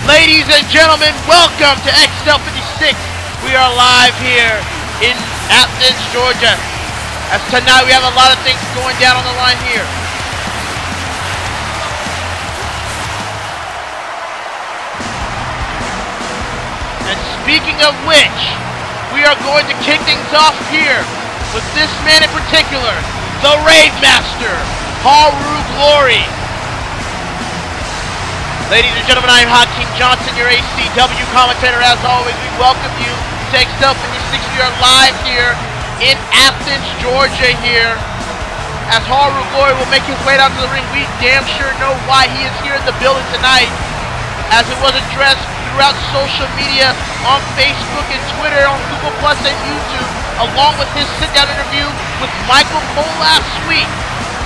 Ladies and gentlemen, welcome to Excel 56. We are live here in Athens, Georgia. As tonight we have a lot of things going down on the line here. And speaking of which, we are going to kick things off here with this man in particular, the Raid Master, Haru Glory. Ladies and gentlemen, I am Hakeem Johnson, your ACW commentator. As always, we welcome you to Excel 56. We are live here in Athens, Georgia here. As Haru Glory will make his way down to the ring, we damn sure know why he is here in the building tonight, as it was addressed throughout social media, on Facebook and Twitter, on Google Plus and YouTube, along with his sit-down interview with Michael Cole last week.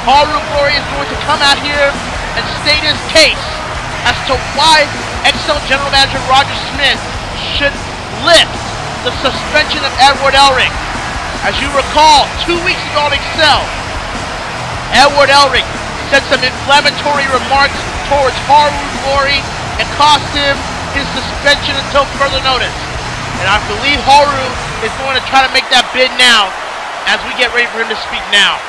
Haru Glory is going to come out here and state his case as to why Excel General Manager Roger Smith should lift the suspension of Edward Elric. As you recall, 2 weeks ago on Excel, Edward Elric said some inflammatory remarks towards Haru Glory and cost him his suspension until further notice. And I believe Haru is going to try to make that bid now as we get ready for him to speak now.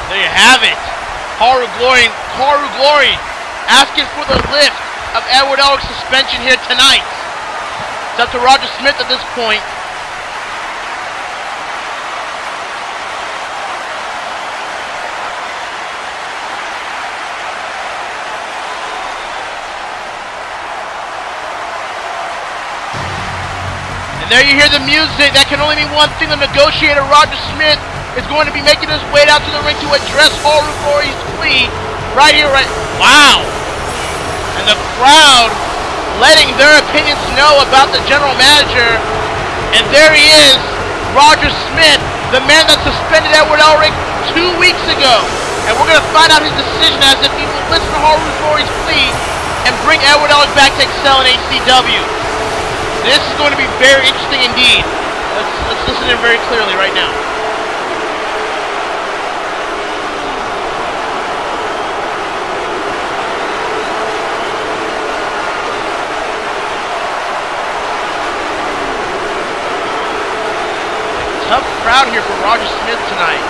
There you have it. Haru Glory asking for the lift of Edward Elric's suspension here tonight. It's up to Roger Smith at this point. And there you hear the music. That can only mean one thing. The negotiator, Roger Smith, is going to be making his way down to the ring to address Haru Glory's plea right here, wow! And the crowd letting their opinions know about the general manager. And there he is, Roger Smith, the man that suspended Edward Elric 2 weeks ago. And we're going to find out his decision as if he will listen to Haru Glory's plea and bring Edward Elric back to Excel and ACW. This is going to be very interesting indeed. Let's listen in very clearly right now. Tough crowd here for Roger Smith tonight.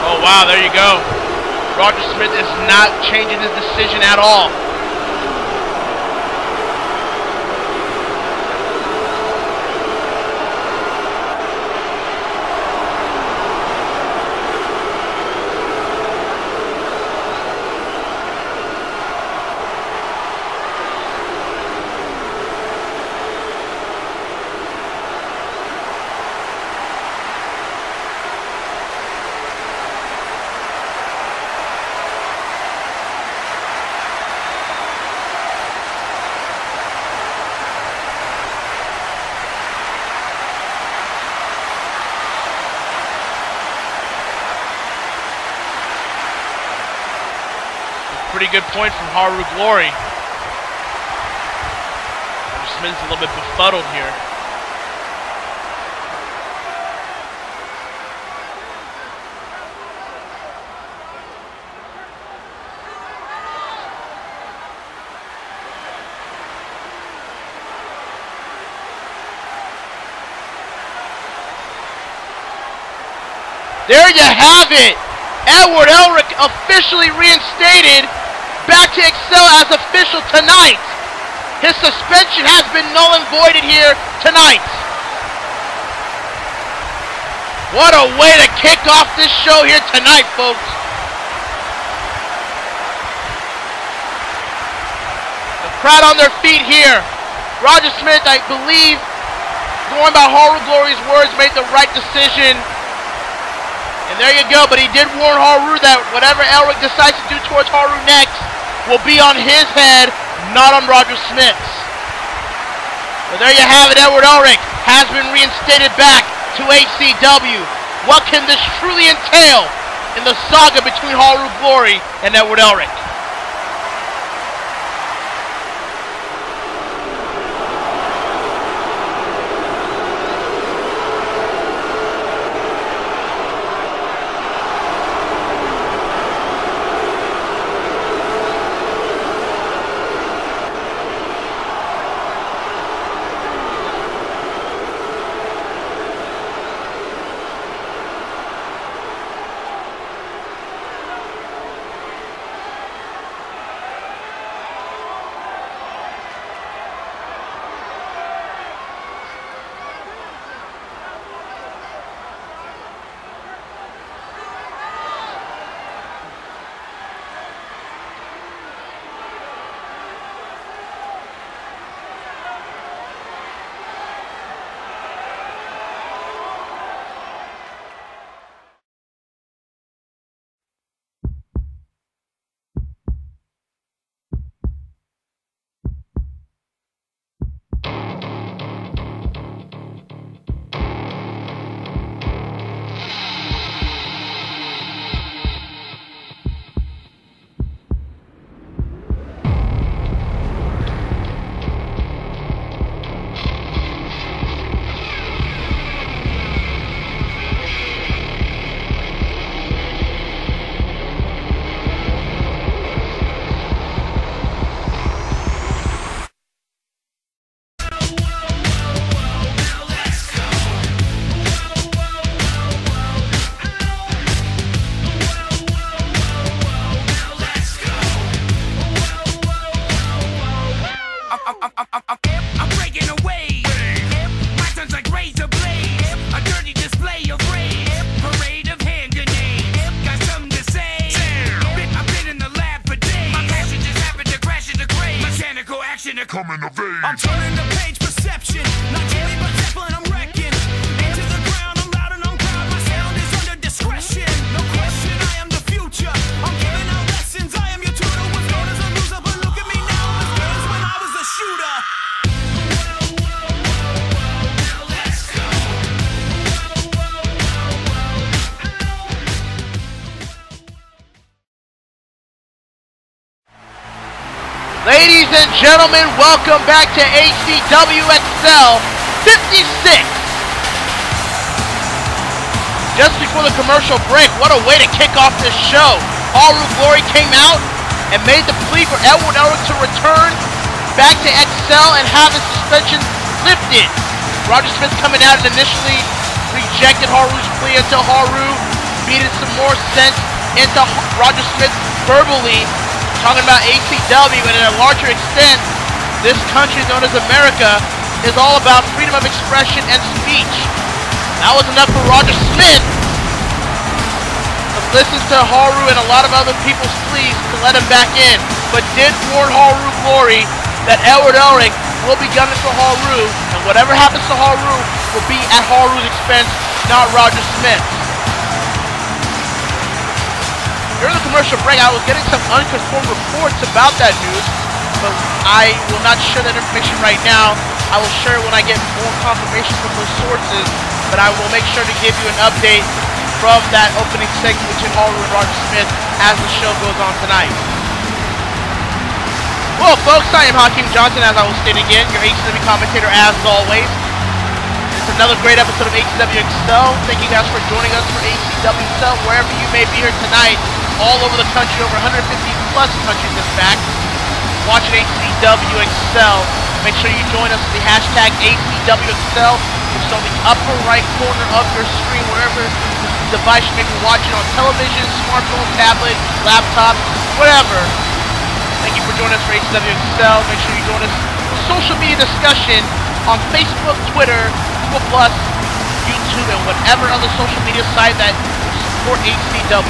Oh wow, there you go. Roger Smith is not changing his decision at all. pretty good point from Haru Glory. Smith's a little bit befuddled here. There you have it! Edward Elric officially reinstated back to Excel as official tonight. His suspension has been null and voided here tonight. What a way to kick off this show here tonight, folks. The crowd on their feet here. Roger Smith, I believe, going by Haru Glory's words, made the right decision. And there you go, but he did warn Haru that whatever Elric decides to do towards Haru next will be on his head, not on Roger Smith's. But there you have it, Edward Elric has been reinstated back to ACW. What can this truly entail in the saga between Haru Glory and Edward Elric? I'm breaking away. My tongue's like razor blades. A dirty display of rage. Parade of hand grenades. Got something to say. I've been in the lab for days. My passion just happened to crash into grave. Mechanical action to come in the vein. I'm turning the page perception. Not Jimmy, but Zeppelin, I'm wrecking. Into the ground, I'm loud and I'm proud. My sound is under discretion. No question, I am the future. I'm giving out lessons. I am your tutor. Was known as a loser, but look at me now. I'm as good as when I was a shooter. Ladies and gentlemen, welcome back to ACW Excel 56. Just before the commercial break, what a way to kick off this show. Haru Glory came out and made the plea for Edward Elric to return back to Excel and have his suspension lifted. Roger Smith coming out and initially rejected Haru's plea until Haru beated some more sense into Roger Smith verbally, talking about ACW, and in a larger extent, this country known as America is all about freedom of expression and speech. That was enough for Roger Smith to listen to Haru and a lot of other people's pleas to let him back in, but did warn Haru Glory that Edward Elric will be gunning for Haru, and whatever happens to Haru will be at Haru's expense, not Roger Smith's. During the commercial break, I was getting some unconfirmed reports about that news, but I will not share that information right now. I will share it when I get more confirmation from those sources, but I will make sure to give you an update from that opening segment between Haru and Roger Smith as the show goes on tonight. Well, folks, I am Hakeem Johnson, as I will state again, your ACW commentator as always. It's another great episode of ACW Excel. Thank you guys for joining us for ACW Excel, wherever you may be here tonight, all over the country, over 150 plus countries in fact, watching ACW Excel. Make sure you join us with the hashtag ACW Excel, which is on the upper right corner of your screen, wherever device you may be watching on television, smartphone, tablet, laptop, whatever. Thank you for joining us for ACW Excel. Make sure you join us for social media discussion on Facebook, Twitter, Google+, YouTube, and whatever other social media site that support ACW.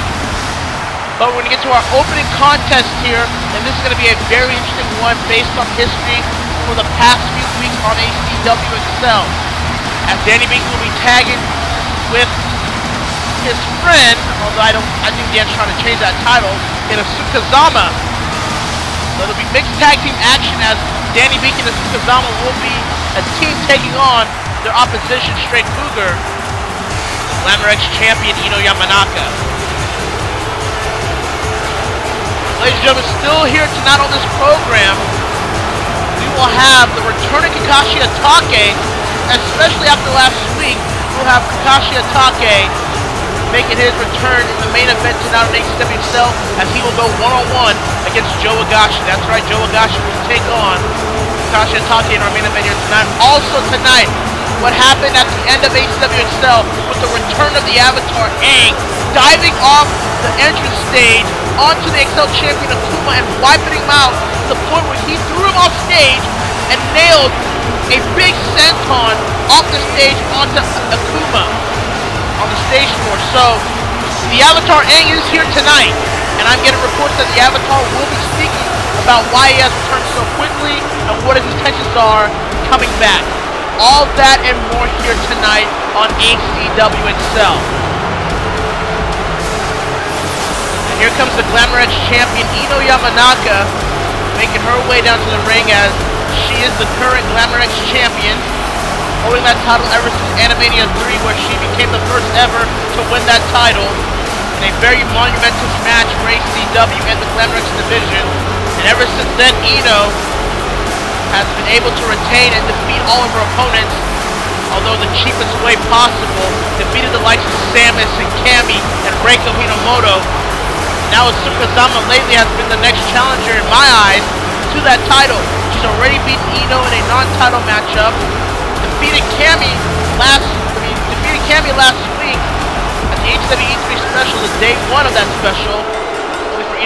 But we're going to get to our opening contest here, and this is going to be a very interesting one based on history for the past few weeks on ACW Excel. As Danny Binky will be tagging with his friend, although I think Dan's trying to change that title, in Kazama. So it'll be mixed tag team action as Danny Binky and Kazama will be a team taking on their opposition, Straight Cougar, the Glamor X champion, Yamanaka. Ladies and gentlemen, still here tonight on this program, we will have the returning Kakashi Hatake, especially after last week. We'll have Kakashi Hatake making his return in the main event tonight on ACW Excel, as he will go one-on-one against Joe Higashi. That's right, Joe Higashi will take on Kakashi Hatake in our main event here tonight. Also tonight, what happened at the end of ACW Excel with the return of the Avatar Aang, diving off the entrance stage onto the Excel champion Akuma and wiping him out to the point where he threw him off stage and nailed a big senton off the stage onto Akuma on the stage floor. So the Avatar Aang is here tonight, and I'm getting reports that the Avatar will be speaking about why he has returned so quickly and what his intentions are coming back. All that and more here tonight on ACW Excel. And here comes the Glamor X champion Yamanaka, making her way down to the ring as she is the current Glamor X champion, holding that title ever since Animania 3, where she became the first ever to win that title in a very monumentous match for ACW and the Glamor X division. And ever since then, has been able to retain and defeat all of her opponents, although the cheapest way possible. Defeated the likes of Samus and Kami and Reiko Hinomoto. Now Asuka lately has been the next challenger in my eyes to that title. She's already beaten in a non-title matchup. Defeated Kami last week at the ACW E3 special, the day one of that special, only for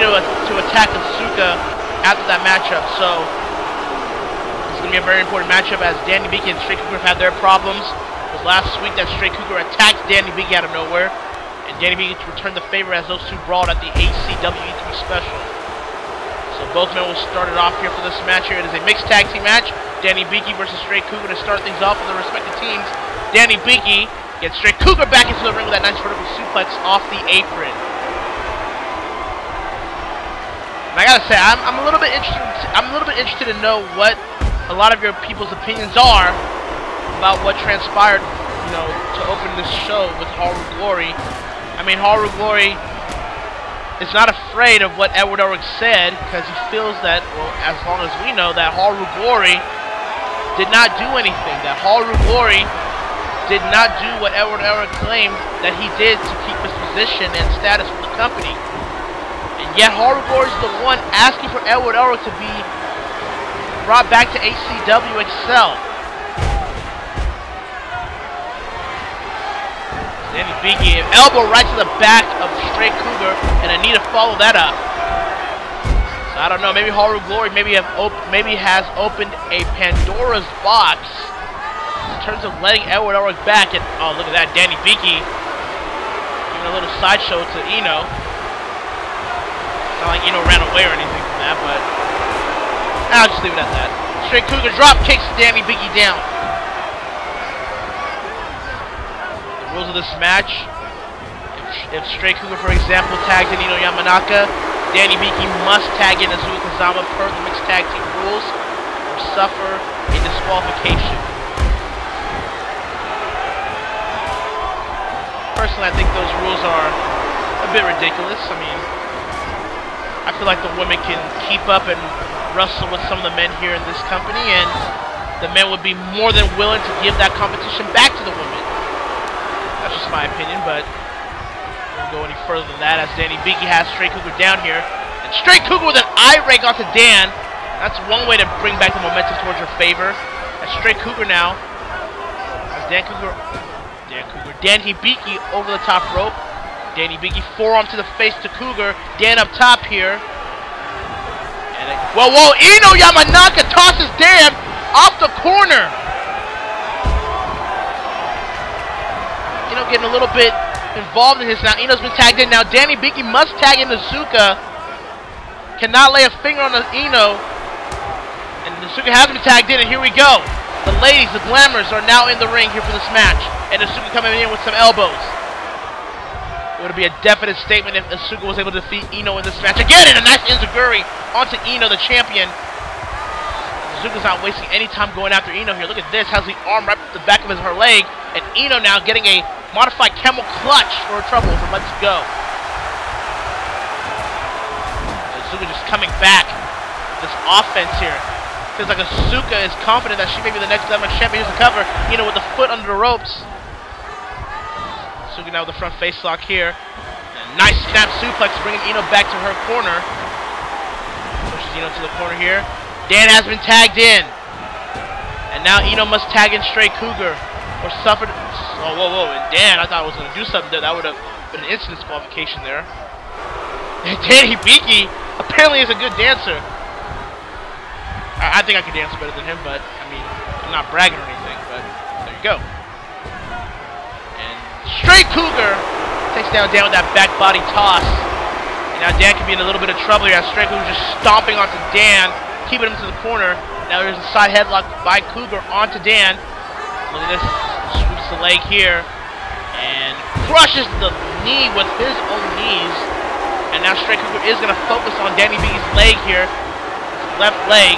to attack Asuka after that matchup. So it's going to be a very important matchup, as Danny Binky and Straight Cougar have had their problems. It was last week that Straight Cougar attacked Danny Binky out of nowhere, and Danny Binky returned the favor as those two brawled at the ACW E3 special. So both men will start it off here for this match here. It is a mixed tag team match. Danny Binky versus Straight Cougar to start things off with their respective teams. Danny Binky gets Straight Cougar back into the ring with that nice vertical suplex off the apron. And I gotta say, I'm a little bit interested to know what a lot of your people's opinions are about what transpired, to open this show with Haru Glory. I mean, Haru Glory is not afraid of what Edward Elric said, because he feels that, well, as long as we know, that Haru Glory did not do anything. That Haru Glory did not do what Edward Elric claimed that he did to keep his position and status with the company. And yet Haru Glory is the one asking for Edward Elric to be brought back to ACW Excel. Danny Binky, an elbow right to the back of Straight Cougar, and Anita followed that up. So I don't know, maybe Haru Glory maybe has opened a Pandora's box in terms of letting Edward Elric back. And oh, look at that, Danny Binky giving a little sideshow to Eno. Not like Eno ran away or anything from that, but I'll just leave it at that. Straight Cougar drop kicks Danny Binky down. Rules of this match: if Straight Cougar, for example, tags in Yamanaka, Danny Binky must tag in Asuka Kazama per the mixed tag team rules, or suffer a disqualification. Personally, I think those rules are a bit ridiculous. I mean, I feel like the women can keep up and wrestle with some of the men here in this company, and the men would be more than willing to give that competition back to the women. That's just my opinion, but I won't go any further than that as Danny Hibiki has Straight Cougar down here. And Straight Cougar with an eye rake onto Dan. That's one way to bring back the momentum towards your favor. That's Straight Cougar now. As Dan Hibiki over the top rope. Dan Hibiki forearm to the face to Cougar. Dan up top here. And whoa, Ino Yamanaka tosses Dan off the corner. Ino getting a little bit involved in this now. Ino's been tagged in now. Dan Hibiki must tag in Asuka. Cannot lay a finger on Ino. And Asuka has been tagged in, and here we go. The ladies, the Glamours, are now in the ring here for this match. And Asuka coming in with some elbows. It would be a definite statement if Asuka was able to defeat Ino in this match. Again, and a nice enziguri onto Ino, the champion. Asuka's not wasting any time going after Ino here. Look at this. Has the arm right up the back of her leg. And Ino now getting a modified camel clutch for her trouble from Let's Go. Asuka just coming back. This offense here. Feels like Asuka is confident that she may be the next Glamor X champion. Here's the cover. Ino with the foot under the ropes. Asuka now with the front face lock here. And nice snap suplex bringing Ino back to her corner. Pushes Ino to the corner here. Dan has been tagged in. And now Ino must tag in Straight Cougar. Or suffered. Oh, whoa. And Dan, I thought I was going to do something there. That would have been an instant disqualification there. And Dan Hibiki apparently is a good dancer. I think I can dance better than him, but I mean, I'm not bragging or anything, but there you go. And Straight Cougar takes down Dan with that back body toss. And now Dan can be in a little bit of trouble here as Straight Cougar just stomping onto Dan, keeping him to the corner. Now there's a side headlock by Cougar onto Dan. Look at this, swoops the leg here, and crushes the knee with his own knees. And now Straight Cougar is going to focus on Danny Biggie's leg here, his left leg.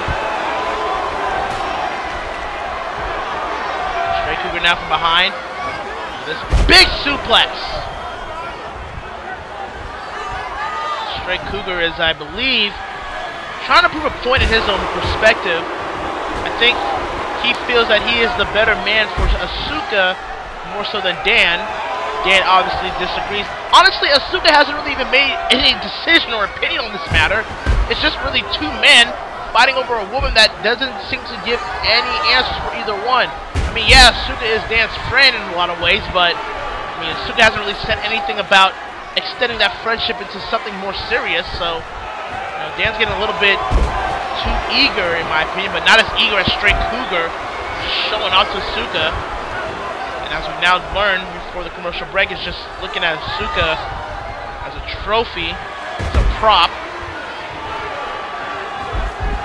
Straight Cougar now from behind. This big suplex. Straight Cougar is, I believe, trying to prove a point in his own perspective. I think he feels that he is the better man for Asuka more so than Dan. Dan obviously disagrees. Honestly, Asuka hasn't really even made any decision or opinion on this matter. It's just really two men fighting over a woman that doesn't seem to give any answers for either one. I mean, yeah, Asuka is Dan's friend in a lot of ways, but I mean, Asuka hasn't really said anything about extending that friendship into something more serious. So, you know, Dan's getting a little bit too eager, in my opinion, but not as eager as Straight Cougar, showing off to Asuka. And as we've now learned before the commercial break, is just looking at Asuka as a trophy, as a prop.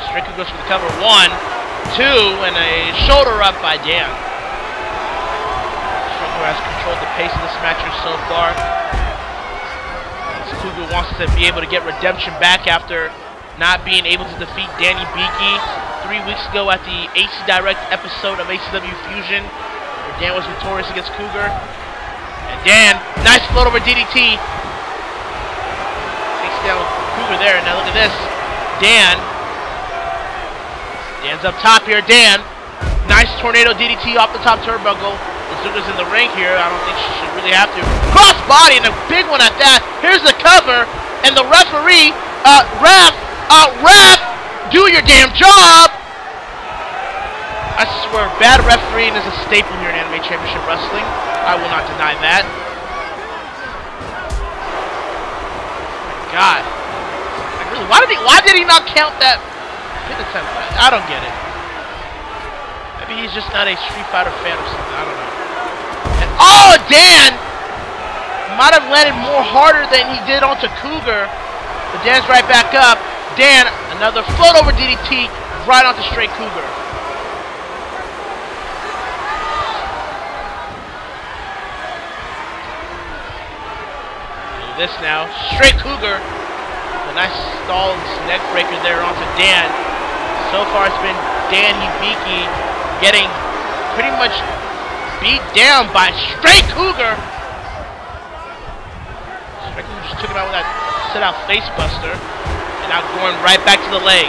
Straight Cougar goes for the cover. 1, 2, and a shoulder up by Dan. Straight Cougar has controlled the pace of this match here so far. Cougar wants to be able to get redemption back after not being able to defeat Danny Hibiki 3 weeks ago at the AC Direct episode of ACW Fusion, where Dan was victorious against Cougar. And Dan, nice float over DDT. Takes down Cougar there. Now look at this. Dan's up top here. Dan, nice tornado DDT off the top turnbuckle. Asuka's in the ring here. I don't think she should really have to. Cross body and a big one at that. Here's the cover, and the referee, ref, do your damn job. I swear, bad refereeing is a staple here in Anime Championship Wrestling. I will not deny that. My God, like, really, why did he not count that pin attempt? I don't get it. Maybe he's just not a Street Fighter fan or something. I don't know. And oh, Dan might have landed more harder than he did onto Cougar, but Dan's right back up. Dan, another float over DDT right onto Straight Cougar. Look at this now. Straight Cougar. A nice stall neck breaker there onto Dan. So far it's been Dan Hibiki getting pretty much beat down by Straight Cougar. Straight Cougar just took him out with that sit-out face buster. And now going right back to the leg.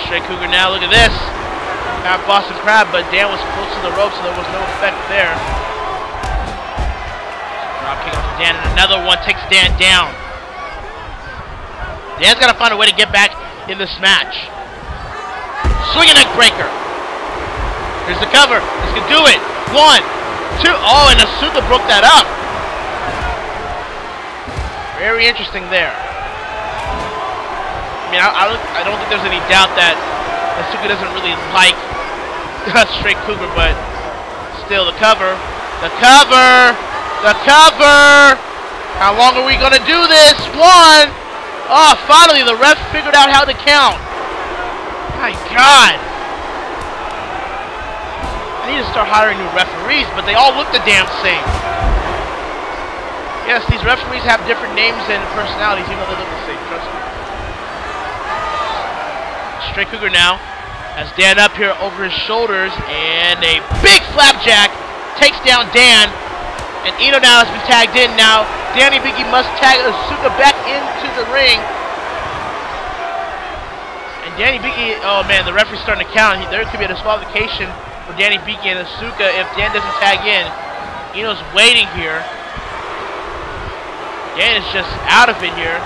Straight Cougar now. Look at this. Got Boston Crab, but Dan was close to the rope, so there was no effect there. Drop kick onto Dan, and another one takes Dan down. Dan's got to find a way to get back in this match. Swing a neck breaker. Here's the cover. This can do it. 1, 2. Oh, and Asuka broke that up. Very interesting there. I mean, I don't think there's any doubt that Asuka doesn't really like Straight Cougar, but still, the cover. The cover! The cover! How long are we going to do this? 1! Oh, finally, the ref figured out how to count. My God. I need to start hiring new referees, but they all look the damn same. Yes, these referees have different names and personalities, even though they look the same. Trust me. Straight Cougar now has Dan up here over his shoulders, and a big flapjack takes down Dan. And Ino now has been tagged in. Now Danny Hibiki must tag Asuka back into the ring. And Danny Hibiki, oh man, the referee's starting to count. There could be a disqualification for Danny Hibiki and Asuka if Dan doesn't tag in. Ino's waiting here. Dan is just out of it here.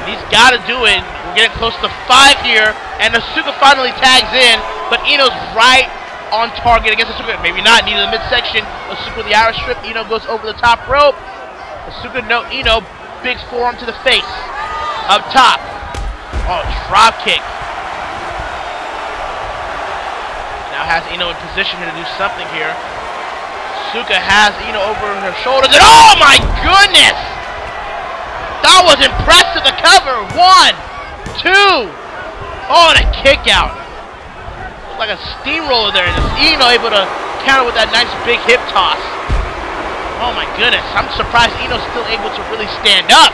He's got to do it. We're getting close to 5 here, and Asuka finally tags in, but Ino's right on target against Asuka. Maybe not. Needed the midsection. Asuka with the Irish strip. Ino goes over the top rope. Asuka, no, Ino, big forearm to the face. Up top. Oh, drop kick. Now has Ino in position here to do something here. Asuka has Ino over her shoulders, and oh my goodness! That was impressive, the cover. 1, 2. Oh, and a kick out. Looked like a steamroller there. And Ino able to counter with that nice big hip toss. Oh my goodness. I'm surprised Ino's still able to really stand up.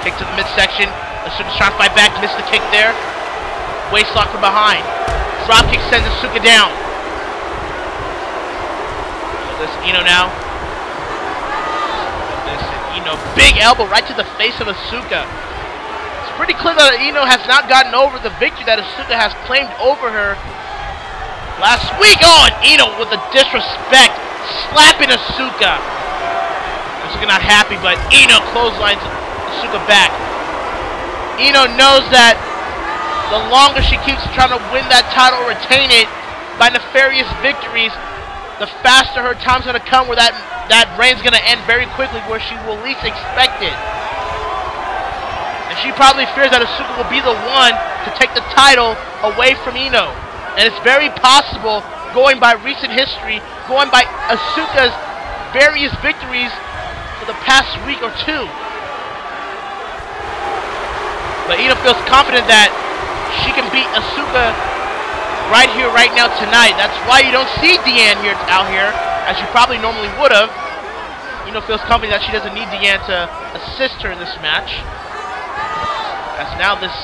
Kick to the midsection. Asuka's trying to fight back. Missed the kick there. Waistlock from behind. Drop kick sends Asuka down. So this Ino now. Ino, big elbow right to the face of Asuka. It's pretty clear that Ino has not gotten over the victory that Asuka has claimed over her last week. Oh, and Ino with the disrespect, slapping Asuka. Asuka not happy, but Ino clotheslines Asuka back. Ino knows that the longer she keeps trying to win that title or retain it by nefarious victories, the faster her time's going to come where that reign's going to end very quickly, where she will least expect it. And she probably fears that Asuka will be the one to take the title away from Ino. And it's very possible, going by recent history, going by Asuka's various victories for the past week or two. But Ino feels confident that she can beat Asuka right here, right now, tonight. That's why you don't see Deanne out here, as you probably normally would have. Ino feels confident that she doesn't need Deanne to assist her in this match. As now this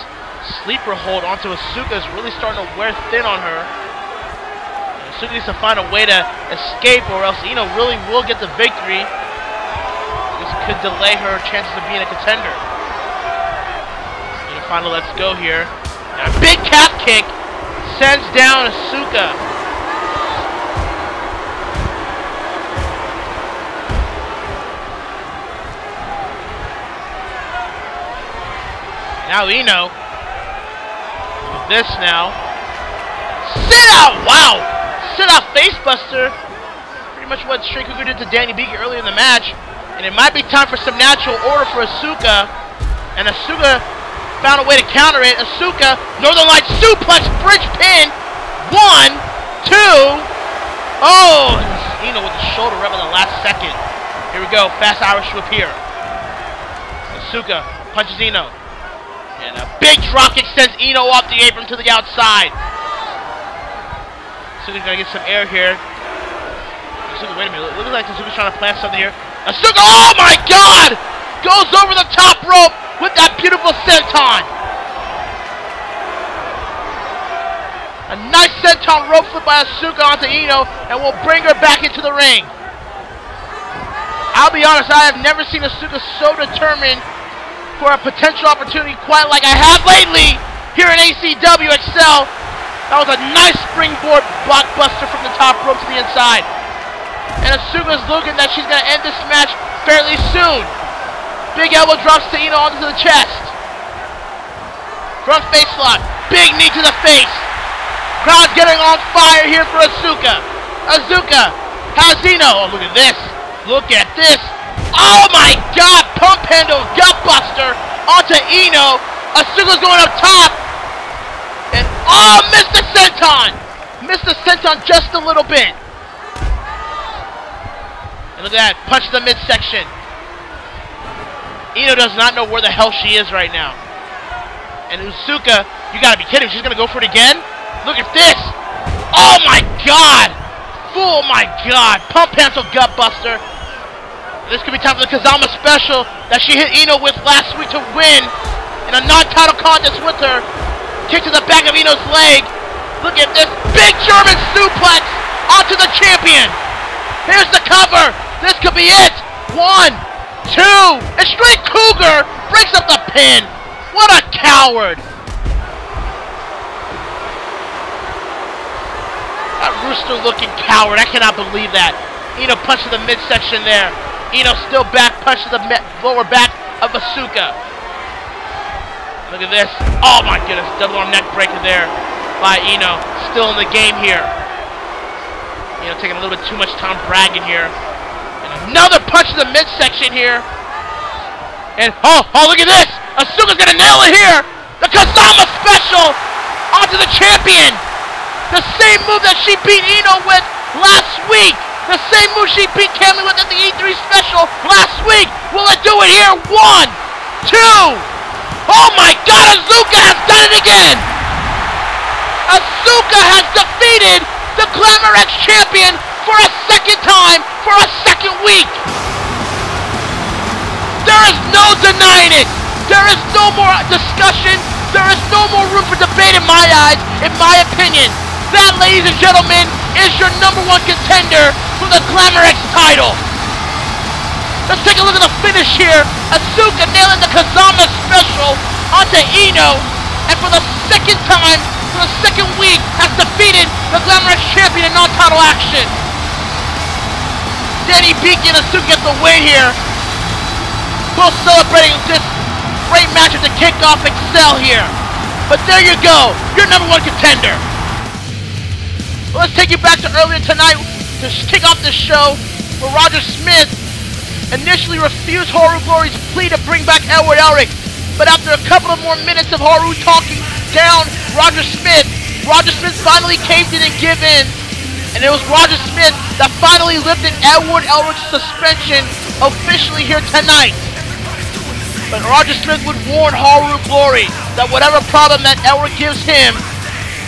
sleeper hold onto Asuka is really starting to wear thin on her. And Asuka needs to find a way to escape, or else Ino really will get the victory. This could delay her chances of being a contender. Ino finally lets go here. And a big calf kick sends down Asuka. Now Ino, with this now. Sit out! Wow! Sit out facebuster. Pretty much what Straight Cougar did to Danny Hibiki earlier in the match. And it might be time for some natural order for Asuka. And Asuka found a way to counter it. Asuka, Northern Light suplex, bridge pin. 1, 2. Oh, Ino with the shoulder rub in the last second. Here we go, fast Irish whip here. Asuka punches Ino. And a big drop kick sends Ino off the apron to the outside. Asuka's gonna get some air here. Asuka, wait a minute, looks like Asuka's trying to plant something here. Asuka, oh my God! Goes over the top rope with that beautiful senton. A nice senton rope flip by Asuka onto Ino, and will bring her back into the ring. I'll be honest, I have never seen Asuka so determined for a potential opportunity quite like I have lately. here in ACW Excel. That was a nice springboard blockbuster from the top rope to the inside. And Asuka's looking that she's going to end this match fairly soon. Big elbow drops to Ino onto the chest. Front face lock. Big knee to the face. Crowd's getting on fire here for Asuka. Asuka has Ino. Oh, look at this. Look at this. Oh my God. Pump handle gutbuster onto Ino. Asuka's going up top. And oh, missed the senton. Missed the senton just a little bit. And look at that. Punch to the midsection. Ino does not know where the hell she is right now. And Asuka, you gotta be kidding. She's gonna go for it again? Look at this. Oh my God. Oh my God. Pump handle gutbuster. This could be time for the Kazama special that she hit Ino with last week to win in a non-title contest with her. Kick to the back of Ino's leg. Look at this big German suplex onto the champion. Here's the cover. This could be it. 1, 2, and straight Cougar breaks up the pin. What a coward. That rooster-looking coward. I cannot believe that. Ino punch to the midsection there. Ino still back, punch to the lower back of Asuka. Look at this. Oh my goodness, double arm neck breaker there by Ino. Still in the game here. Ino taking a little bit too much time bragging here. And another punch to the midsection here. And oh, look at this. Asuka's gonna nail it here. The Kazama special onto the champion. The same move that she beat Ino with last week. The same move she beat Cammy with at the E3 special last week. Will it do it here? 1, 2. Oh my God, Asuka has done it again. Asuka has defeated the Glamor X champion for a second time, for a second week. There is no denying it. There is no more discussion. There is no more room for debate in my eyes, in my opinion. That, ladies and gentlemen, is your #1 contender for the Glamor X title. Let's take a look at the finish here. Asuka nailing the Kazama special onto Ino, and for the second time, for the second week, has defeated the Glamor X champion in non-title action. Danny Beaky and Asuka get the win here. Both celebrating this great match to kick off Excel here. But there you go, your #1 contender. Let's take you back to earlier tonight to kick off the show where Roger Smith initially refused Haru Glory's plea to bring back Edward Elric. But after a couple of more minutes of Haru talking down Roger Smith finally caved in and gave in. And it was Roger Smith that finally lifted Edward Elric's suspension officially here tonight. But Roger Smith would warn Haru Glory that whatever problem that Elric gives him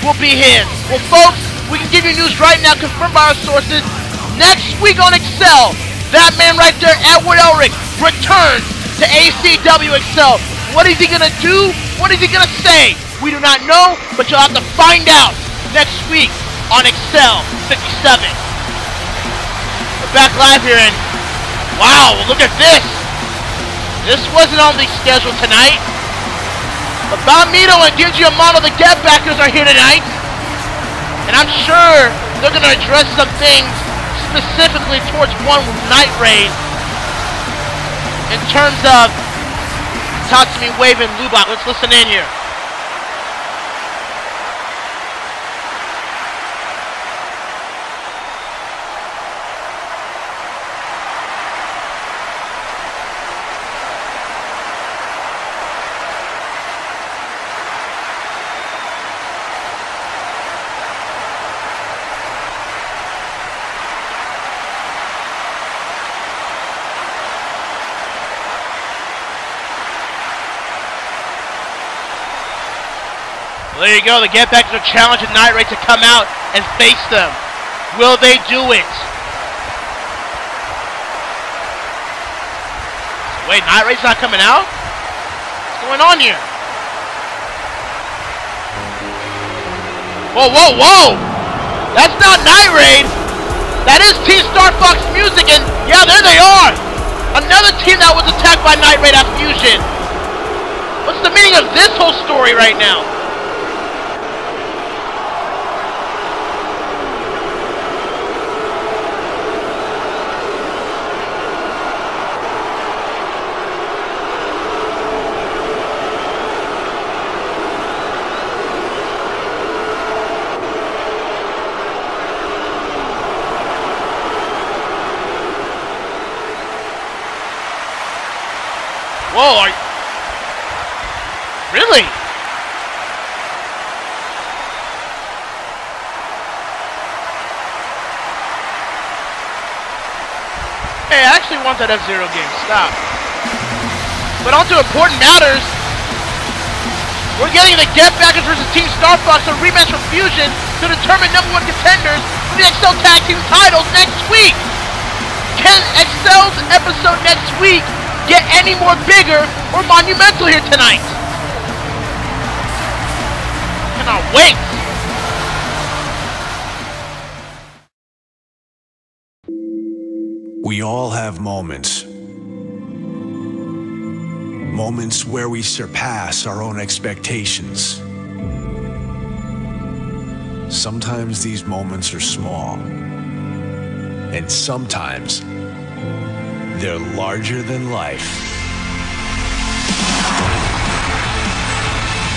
will be his. Well, folks, we can give you news right now, confirmed by our sources. Next week on Excel, that man right there, Edward Elric, returns to ACW Excel. What is he going to do? What is he going to say? We do not know, but you'll have to find out next week on Excel 57. We're back live here, and wow, look at this. This wasn't on the schedule tonight. But Bamito and Genji Amano, the Get Backers, are here tonight. And I'm sure they're going to address some things specifically towards one Night Raid in terms of Tatsumi, Wave, and Lubak. Let's listen in here. Well, there you go. The Get Backers are challenging Night Raid to come out and face them. Will they do it? Wait, Night Raid's not coming out? What's going on here? Whoa, whoa, whoa! That's not Night Raid! That is Team Star Fox Music, and yeah, there they are! Another team that was attacked by Night Raid at Fusion. What's the meaning of this whole story right now? Whoa, really? Hey, I actually want that F-Zero game. Stop. But on to important matters. We're getting the Get Backers versus Team Star Fox, a rematch from Fusion to determine #1 contenders for the Excel Tag Team titles next week. Can Excel's episode next week get any more bigger or monumental here tonight? Cannot wait. We all have moments. Moments where we surpass our own expectations. Sometimes these moments are small. And sometimes they're larger than life.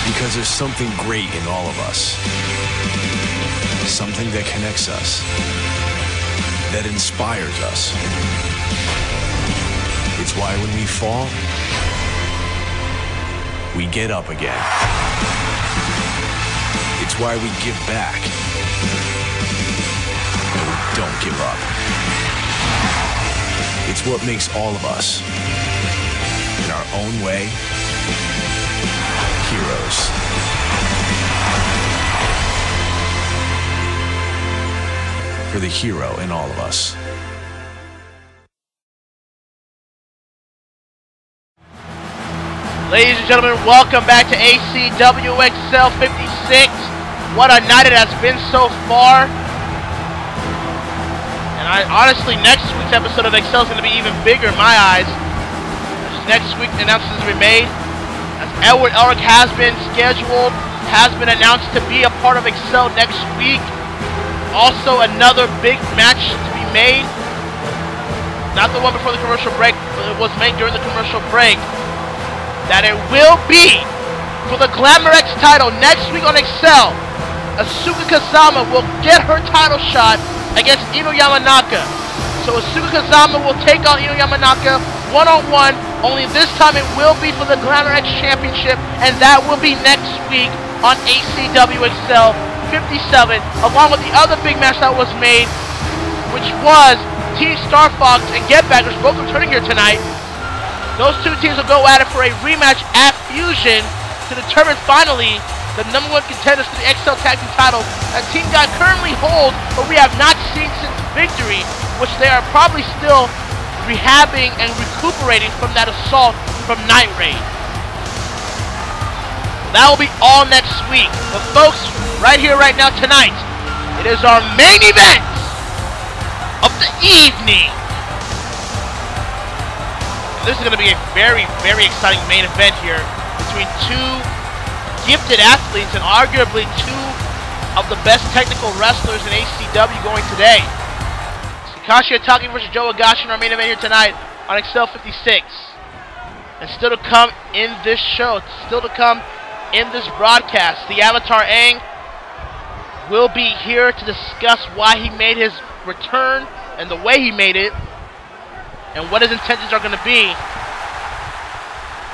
Because there's something great in all of us. Something that connects us. That inspires us. It's why when we fall, we get up again. It's why we give back. And we don't give up. It's what makes all of us, in our own way, heroes. For the hero in all of us. Ladies and gentlemen, welcome back to ACW Excel 56. What a night it has been so far. And honestly, next week's episode of Excel is going to be even bigger in my eyes. Next week, announcements will be made. As Edward Elric has been scheduled, has been announced to be a part of Excel next week. Also, another big match to be made. Not the one before the commercial break, but it was made during the commercial break. That it will be for the Glamor X title next week on Excel. Asuka Kazama will get her title shot against Ino Yamanaka. So Asuka Kazama will take on Ino Yamanaka one-on-one. Only this time it will be for the Glamor X Championship, and that will be next week on ACW Excel 57, along with the other big match that was made, which was Team Star Fox and Get Backers both returning here tonight. Those two teams will go at it for a rematch at Fusion to determine finally the #1 contenders for the Excel Tag Team title that Team God currently holds, but we have not seen since victory, which they are probably still rehabbing and recuperating from that assault from Night Raid. That will be all next week. But folks, right here, right now, tonight, it is our main event of the evening. And this is going to be a very, very exciting main event here between two gifted athletes and arguably two of the best technical wrestlers in ACW going today. It's Kakashi Hatake versus Joe Higashi in our main event here tonight on Excel 56. And still to come in this show, still to come in this broadcast, the Avatar Aang will be here to discuss why he made his return and the way he made it and what his intentions are going to be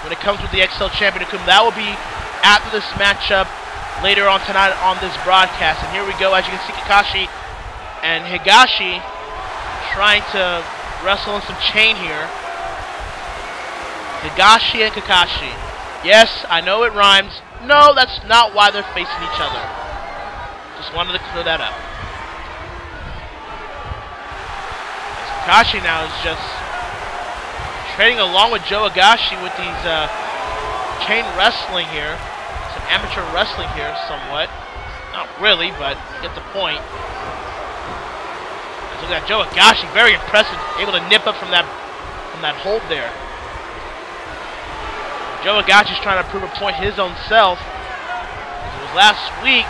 when it comes with the XL Champion Akuma. That will be after this matchup later on tonight on this broadcast. And here we go, as you can see, Kakashi and Higashi trying to wrestle in some chain here. Higashi and Kakashi. Yes, I know it rhymes. No, that's not why they're facing each other. Just wanted to clear that up. As Kakashi now is just trading along with Joe Higashi with these chain wrestling here. Some amateur wrestling here, somewhat. Not really, but you get the point. Let's look at Joe Higashi, very impressive, able to nip up from that hold there. Joe Higashi's trying to prove a point his own self. It was last week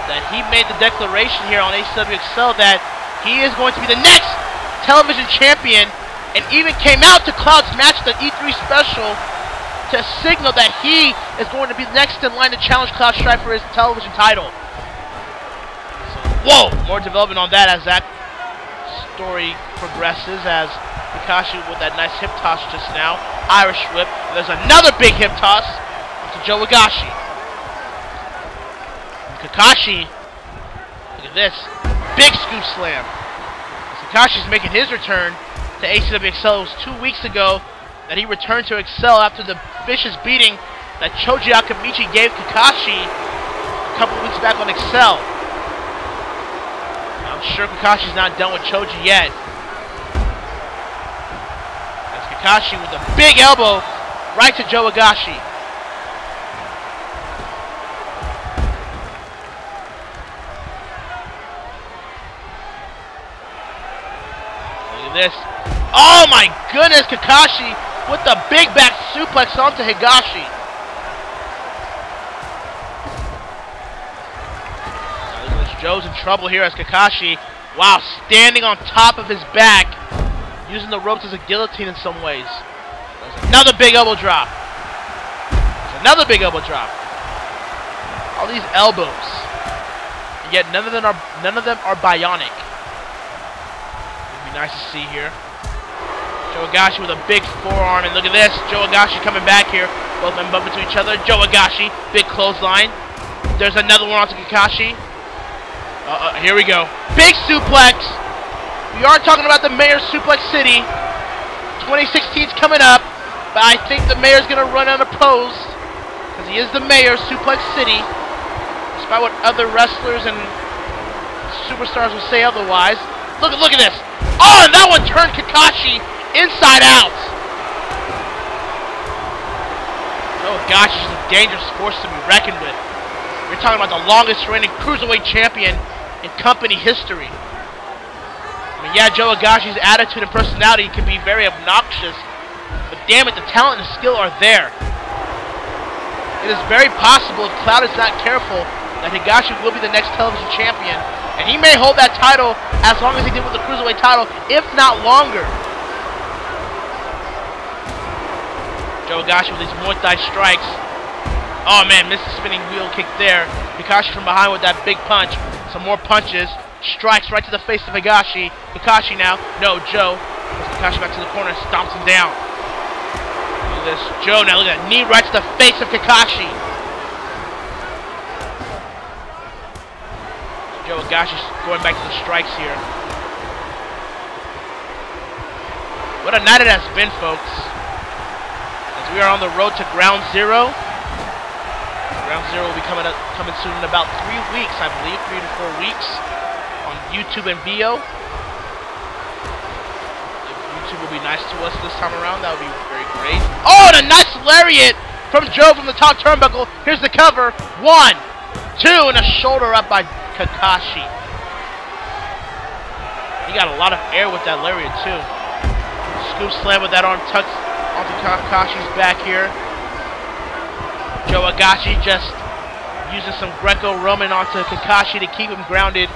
that he made the declaration here on ACW Excel that he is going to be the next television champion, and even came out to Cloud's match at the E3 special to signal that he is going to be next in line to challenge Cloud Strife for his television title. So, whoa! More development on that as that story progresses, as Kakashi with that nice hip toss just now Irish whip. There's another big hip toss to Joe Higashi. And Kakashi, look at this, big scoop slam. Kakashi's making his return to ACW Excel. It was 2 weeks ago that he returned to Excel after the vicious beating that Choji Akamichi gave Kakashi a couple weeks back on Excel. I'm sure Kakashi's not done with Choji yet. That's Kakashi with a big elbow right to Joe Higashi. Look at this. Oh my goodness, Kakashi with the big back suplex onto Higashi. Joe's in trouble here as Kakashi, wow, standing on top of his back, using the ropes as a guillotine in some ways. There's another big elbow drop. There's another big elbow drop. All these elbows, and yet none of them are bionic. It'd be nice to see here. Joe Higashi with a big forearm, and look at this, Joe Higashi coming back here. Both men bump into each other. Joe Higashi, big clothesline. There's another one onto Kakashi. Here we go. Big suplex. We are talking about the Mayor's Suplex City. 2016's coming up, but I think the Mayor's gonna run unopposed because he is the Mayor, Suplex City. Despite what other wrestlers and superstars will say otherwise. Look at this. Oh, and that one turned Kakashi inside out. Oh gosh, he's a dangerous force to be reckoned with. We're talking about the longest reigning cruiserweight champion in company history. I mean, yeah, Joe Higashi's attitude and personality can be very obnoxious, but damn it, the talent and skill are there. It is very possible, if Cloud is not careful, that Higashi will be the next television champion, and he may hold that title as long as he did with the cruiserweight title, if not longer. Joe Higashi with these Muay Thai strikes. Oh man, missed the spinning wheel kick there. Kakashi from behind with that big punch. Some more punches. Strikes right to the face of Higashi. Kakashi now. No, Joe. Puts Kakashi back to the corner and stomps him down. Look at this. Joe now. Look at that. Knee right to the face of Kakashi. Joe Higashi's going back to the strikes here. What a night it has been, folks. As we are on the road to Ground Zero. Ground Zero will be coming soon in about 3 weeks, I believe, 3 to 4 weeks on YouTube and Vio. If YouTube will be nice to us this time around, that would be very great. Oh, and a nice lariat from Joe from the top turnbuckle. Here's the cover. 1, 2, and a shoulder up by Kakashi. He got a lot of air with that lariat too. Scoop slam with that arm tucked onto Kakashi's back here. Joe Higashi just using some Greco-Roman onto Kakashi to keep him grounded.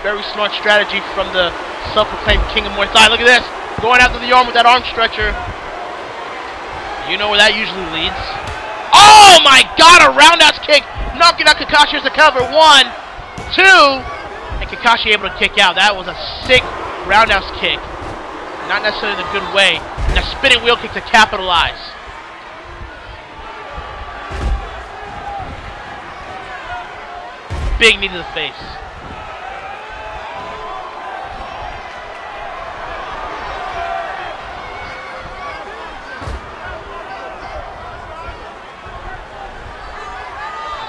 Very smart strategy from the self-proclaimed king of Muay Thai. Look at this. Going after the arm with that arm stretcher. You know where that usually leads. Oh my god, a roundhouse kick. Knocking out Kakashi as the cover. 1, 2. And Kakashi able to kick out. That was a sick roundhouse kick. Not necessarily the good way. And a spinning wheel kick to capitalize. Big knee to the face.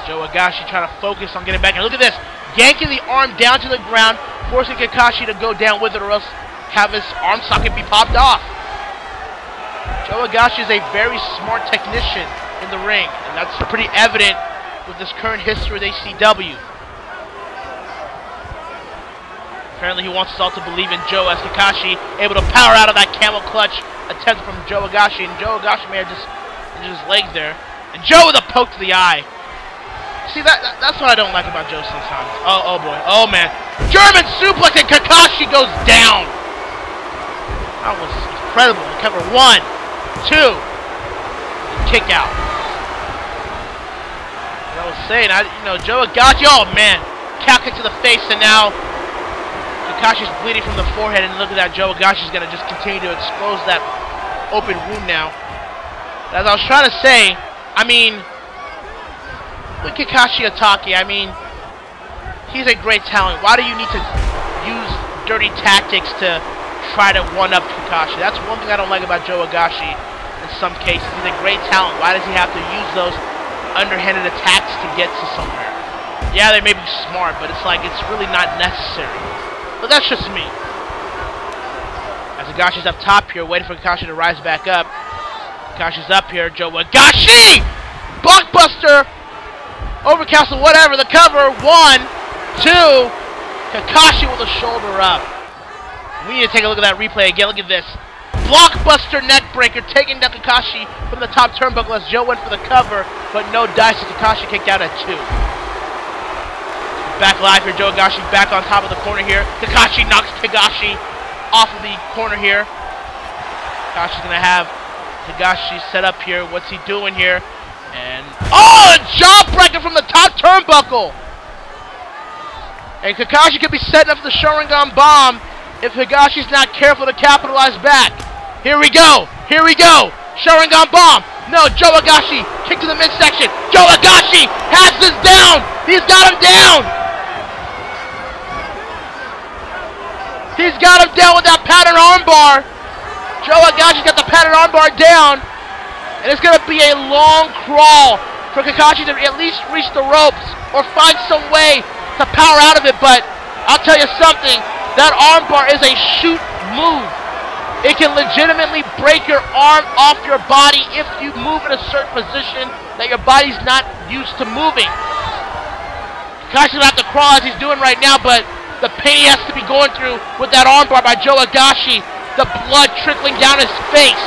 Joe Higashi trying to focus on getting back. And look at this. Yanking the arm down to the ground, forcing Kakashi to go down with it or else have his arm socket be popped off. Joe Higashi is a very smart technician in the ring, and that's pretty evident with this current history with ACW. Apparently he wants us all to believe in Joe as Kakashi able to power out of that camel clutch attempt from Joe Higashi, and Joe Higashi may have just injured his legs there. And Joe with a poke to the eye. See, that's what I don't like about Joe sometimes. Oh boy. Oh man. German suplex and Kakashi goes down. That was incredible. Cover 1, 2. Kick out. As I was saying, Joe Higashi, oh man. Cow kick to the face, and now Kakashi's bleeding from the forehead, and look at that. Joe Higashi's going to just continue to expose that open wound now. As I was trying to say, I mean, with Kakashi Hatake, I mean, he's a great talent. Why do you need to use dirty tactics to try to one-up Kakashi? That's one thing I don't like about Joe Higashi in some cases. He's a great talent. Why does he have to use those underhanded attacks to get to somewhere? Yeah, they may be smart, but it's like, it's really not necessary. But that's just me. As Higashi's up top here, waiting for Kakashi to rise back up. Kakashi's up here, Joe Higashi! Blockbuster! Overcastle, whatever, the cover, 1, 2, Kakashi with a shoulder up. We need to take a look at that replay again, look at this. Blockbuster neck breaker, taking down Kakashi from the top turnbuckle as Joe went for the cover, but no dice as Kakashi kicked out at 2. Back live here, Joe Higashi back on top of the corner here. Kakashi knocks Higashi off of the corner here. Kakashi's gonna have Higashi set up here. What's he doing here? And oh, a jawbreaker from the top turnbuckle! And Kakashi could be setting up the Sharingan bomb if Higashi's not careful to capitalize back. Here we go! Here we go! Sharingan bomb! No, Joe Higashi kick to the midsection. Joe Higashi has this down! He's got him down! He's got him down with that pattern armbar. Joe Higashi's got the pattern armbar down. And it's going to be a long crawl for Kakashi to at least reach the ropes or find some way to power out of it. But I'll tell you something, that armbar is a shoot move. It can legitimately break your arm off your body if you move in a certain position that your body's not used to moving. Kakashi's going to have to crawl as he's doing right now, but the pain he has to be going through with that armbar by Joe Higashi, the blood trickling down his face.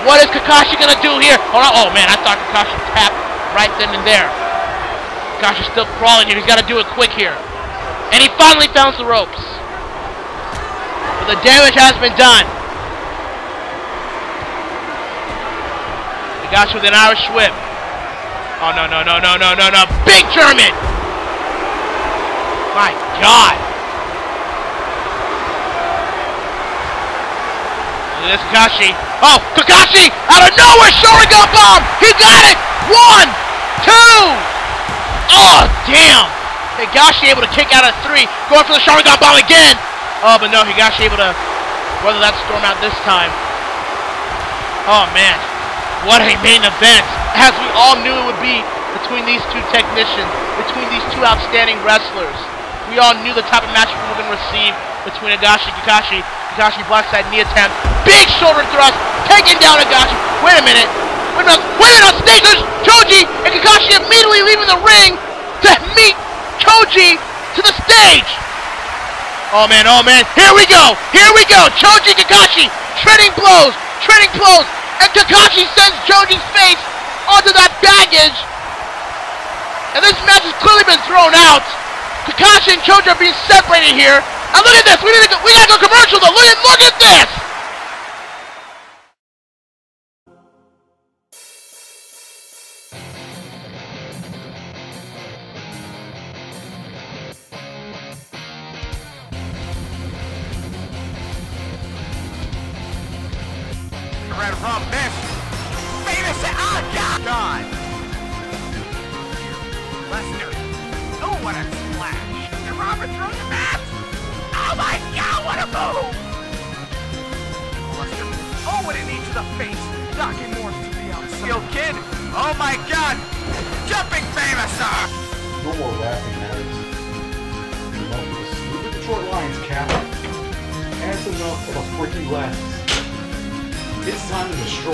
What is Kakashi gonna do here? Oh man, I thought Kakashi tapped right then and there. Kakashi's still crawling here. He's got to do it quick here. And he finally found the ropes. But the damage has been done. Higashi with an Irish whip. Oh no, no, no, no, no, no, no. Big German! My God. Look at this Kakashi. Oh, Kakashi! Out of nowhere, Sharingan bomb! He got it! 1, 2! Oh, damn! Higashi able to kick out at 3. Going for the Sharingan bomb again! Oh, but no, Higashi able to weather that storm out this time. Oh, man. What a main event! As we all knew it would be between these two technicians, between these two outstanding wrestlers. We all knew the type of match we were going to receive between Higashi and Kakashi. Kakashi blockside knee attempt. Big shoulder thrust. Taking down Higashi. Wait a minute. Wait a minute. On stage, there's Choji and Kakashi immediately leaving the ring to meet Choji to the stage. Oh man, oh man. Here we go. Here we go. Choji, Kakashi. Trading blows. Trading blows. And Kakashi sends Choji's face onto that baggage. And this match has clearly been thrown out. Kakashi and Choji are being separated here. And look at this. We gotta go commercial though. Look at this. Right from this famous God. Lester. Oh, what a splash. And Robert throws the mat. Oh my God, what a move. Lester. Oh, what a knee to the face. Knocking more to the outside. Skill kid. Oh my God. Jumping famous, sir. No more laughing matters. Look at the short lines, Cap. That's enough of a freaking laugh. It's time to destroy.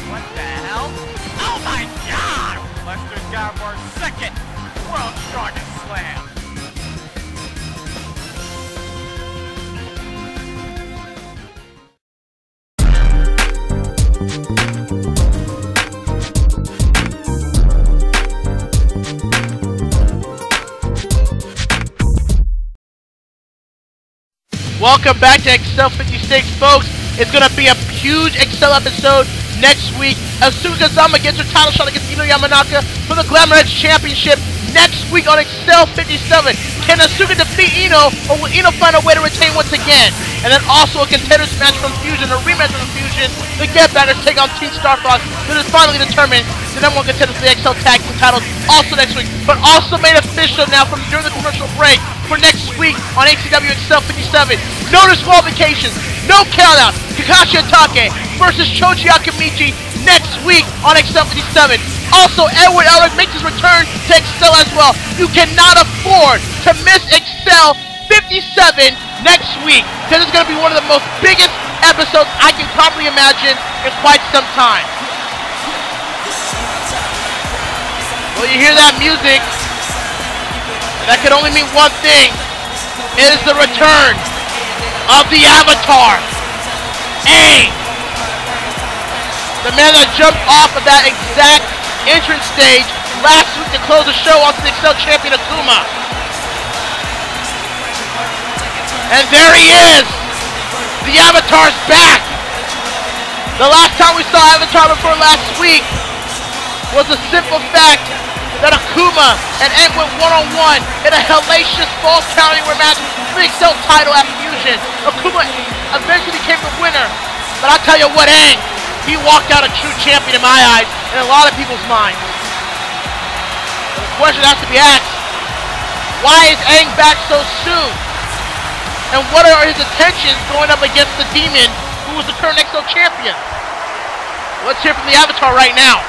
What the hell? Oh my God! Lester's Glamor second world's strongest slam. Welcome back to Excel 56, folks. It's going to be a huge Excel episode next week. Asuka Kazama gets her title shot against Yamanaka for the Glamor X Championship next week on Excel 57. Can Asuka defeat Ino, or will Ino find a way to retain once again? And then also a contenders match from Fusion, a rematch from Fusion. The Get Backers take on Team Star Fox. It is finally determined the #1 contender for the Excel Tag Team titles also next week, but also made official now from during the commercial break for next week on ACW Excel 57. No disqualifications, no countout. Kakashi Hatake versus Choji Akamichi next week on Excel 57. Also, Edward Elric makes his return to Excel as well. You cannot afford to miss Excel 57 next week, because it's going to be one of the most biggest episodes I can probably imagine in quite some time. Well, you hear that music, that could only mean one thing. It is the return of the Avatar Aang, the man that jumped off of that exact entrance stage last week to close the show onto the Excel champion Akuma. And there he is! The Avatar's back! The last time we saw Avatar before last week was the simple fact that Akuma and Aang went one-on-one in a hellacious false count anywhere match for the Excel title at Fusion. Akuma eventually became the winner, but I'll tell you what, Aang, he walked out a true champion in my eyes, and a lot of people's minds. The question has to be asked, why is Aang back so soon? And what are his intentions going up against the Demon, who was the current Excel champion? Let's hear from the Avatar right now.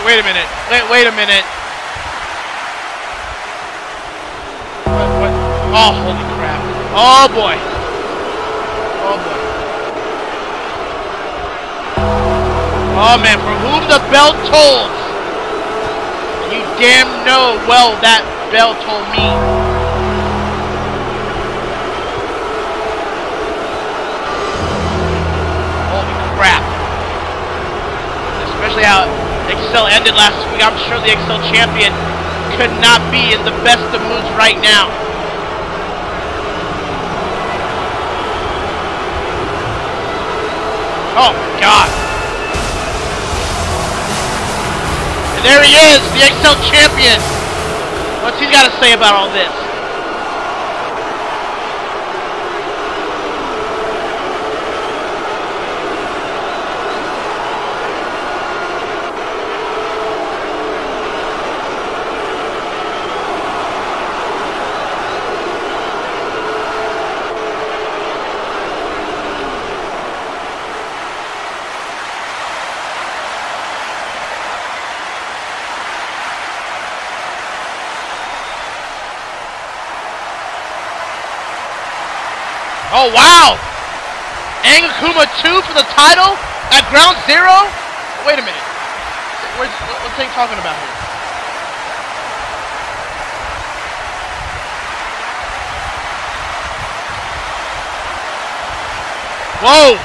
Wait a minute. Wait a minute. What? Oh, holy crap. Oh, boy. Oh, boy. Oh, man. For whom the bell tolls. You damn know well that bell told me. Holy crap. Especially how Excel ended last week. I'm sure the Excel champion could not be in the best of moods right now. Oh my God. And there he is, the Excel champion. What's he got to say about all this? Oh, wow! Aang Akuma 2 for the title at Ground Zero? Wait a minute. What's he talking about here? Whoa!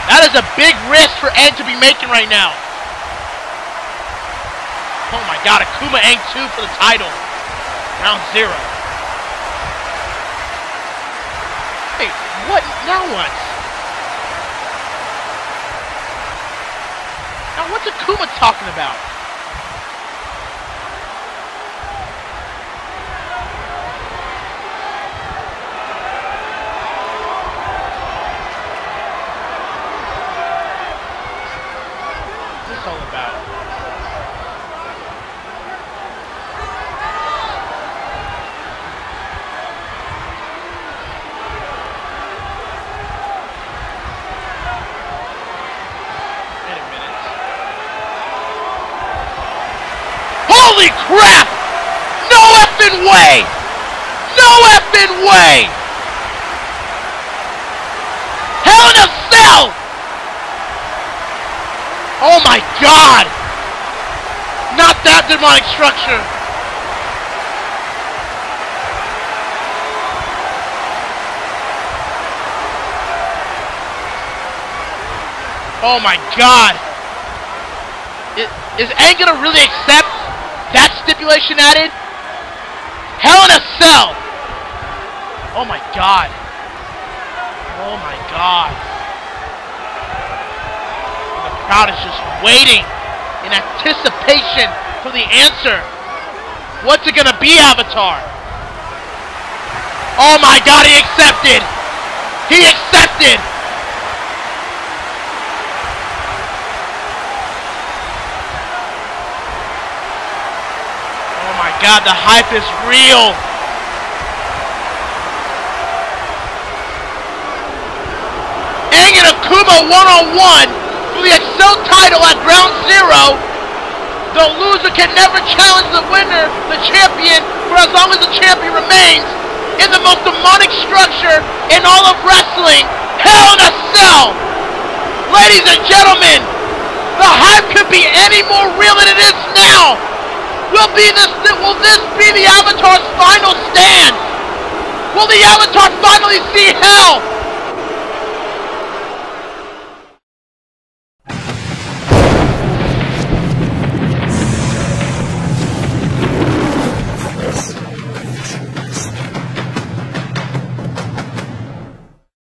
That is a big risk for Aang to be making right now. Oh my God, Akuma Aang 2 for the title. Ground Zero. What? Now what? Now what's Akuma talking about? What's this all about? Holy crap! No effing way! No effing way! Hell in a Cell! Oh my god! Not that demonic structure! Oh my god! Is Aang gonna really accept that stipulation added? Hell in a Cell! Oh my god. Oh my god. And the crowd is just waiting in anticipation for the answer. What's it gonna be, Avatar? Oh my god, he accepted! He accepted! God, the hype is real. Aang and Akuma one-on-one for the Excel title at Ground Zero. The loser can never challenge the winner, the champion, for as long as the champion remains in the most demonic structure in all of wrestling, Hell in a Cell. Ladies and gentlemen, the hype could be any more real than it is now. Will this be the Avatar's final stand? Will the Avatar finally see hell